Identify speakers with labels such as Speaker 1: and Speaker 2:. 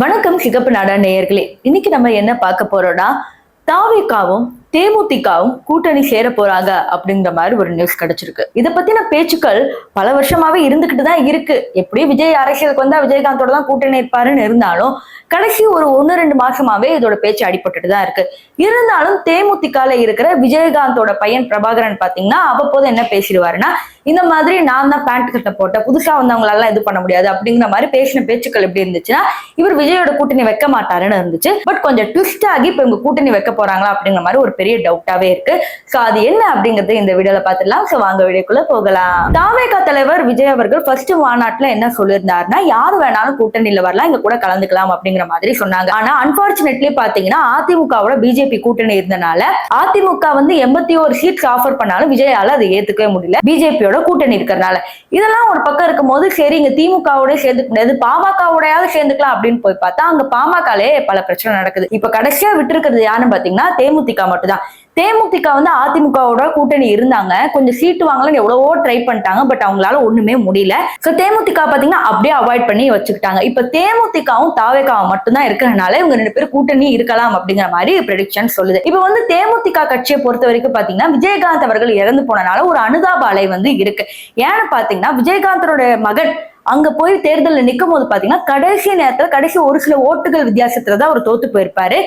Speaker 1: வணக்கம் சிகப்பு நாடா நேயர்களே. இன்னைக்கு நம்ம என்ன பார்க்க போறோம்னா, தாவேகாவும் தேமுதிகவும் கூட்டணி சேர போறாங்க அப்படிங்கிற மாதிரி ஒரு நியூஸ் கிடைச்சிருக்கு. இதை பத்தின பேச்சுக்கள் பல வருஷமாவே இருந்துகிட்டு தான் இருக்கு. எப்படியும் விஜய் அரசியலுக்கு வந்தா விஜயகாந்தோட தான் கூட்டணி இருப்பாருன்னு இருந்தாலும் கடைசி ஒரு 1-2 மாசமாவே இதோட பேச்சு அடிபட்டுட்டு தான் இருக்கு. இருந்தாலும் தேமுதிகல இருக்கிற விஜயகாந்தோட பையன் பிரபாகரன் பாத்தீங்கன்னா அவ்வப்போது என்ன பேசிடுவாருன்னா, இந்த மாதிரி நான் தான் பேண்ட் கட்ட போட்டேன், புதுசா வந்தவங்களால இது பண்ண முடியாது அப்படிங்கிற மாதிரி பேசின பேச்சுக்கள் எப்படி இருந்துச்சுன்னா, இவர் விஜயோட கூட்டணி வைக்க மாட்டாருன்னு இருந்துச்சு. பட் கொஞ்சம் ட்விஸ்ட் ஆகி இப்ப இவங்க கூட்டணி வைக்க போறாங்களா அப்படிங்கிற மாதிரி ஒரு பெரிய டவுட்டாவே இருக்கு. சோ அது என்ன அப்படிங்கறது இந்த வீடியோல பாத்துடலாம். சோ வாங்க வீடியோக்குள்ள போகலாம். தாவேகா தலைவர் விஜய் அவர்கள் ஃபர்ஸ்ட் மாநாட்டுல என்ன சொல்லியிருந்தாருன்னா, யாரு வேணாலும் கூட்டணியில வரலாம், இங்க கூட கலந்துக்கலாம் அப்படிங்கிற மாதிரி சொன்னாங்க. ஆனா அன்பார்ச்சுனேட்லி பாத்தீங்கன்னா அதிமுகவோட பிஜேபி கூட்டணி இருந்தனால அதிமுக வந்து 81 சீட்ஸ் ஆஃபர் பண்ணாலும் விஜயால அதை ஏத்துக்கவே முடியல, பிஜேபியோட கூட்டணி இருக்கிறதுனால. இதெல்லாம் ஒரு பக்கம் இருக்கும் போது சரி இங்க திமுகவோட சேர்ந்துக்க முடியாது, பாமகவோடையாவது சேர்ந்துக்கலாம் அப்படின்னு போய் பார்த்தா அங்க பாமகலே பல பிரச்சனை நடக்குது. இப்ப கடைசியா விட்டு இருக்கிறது யாருன்னு பாத்தீங்கன்னா தேமுதிக மட்டும்தான். தேமுதிக வந்து அதிமுகவோட கூட்டணி இருந்தாங்க, கொஞ்சம் சீட்டு வாங்கலாம்னு எவ்வளவோ ட்ரை பண்ணிட்டாங்க, பட் அவங்களால ஒண்ணுமே முடியல. சோ தேமுதிக பாத்தீங்கன்னா அப்படியே அவாய்ட் பண்ணி வச்சுக்கிட்டாங்க. இப்ப தேமுதிகவும் தாவேகாவும் மட்டும்தான் இருக்கிறதுனால இவங்க 2 பேரும் கூட்டணி இருக்கலாம் அப்படிங்கிற மாதிரி ப்ரெடிக்ஷன் சொல்லுது. இப்ப வந்து தேமுதிக கட்சியை பொறுத்த வரைக்கும் பாத்தீங்கன்னா விஜயகாந்த் அவர்கள் இறந்து போனனால ஒரு அனுதாப அலை வந்து இருக்கு. ஏன்னு பாத்தீங்கன்னா விஜயகாந்தோட மகன் அங்க போய் தேர்தலில் நிற்கும் போது பாத்தீங்கன்னா கடைசி நேரத்துல கடைசி ஒரு சில ஓட்டுகள் வித்தியாசத்துலதான் அவர் தோத்து போயிருப்பாரு.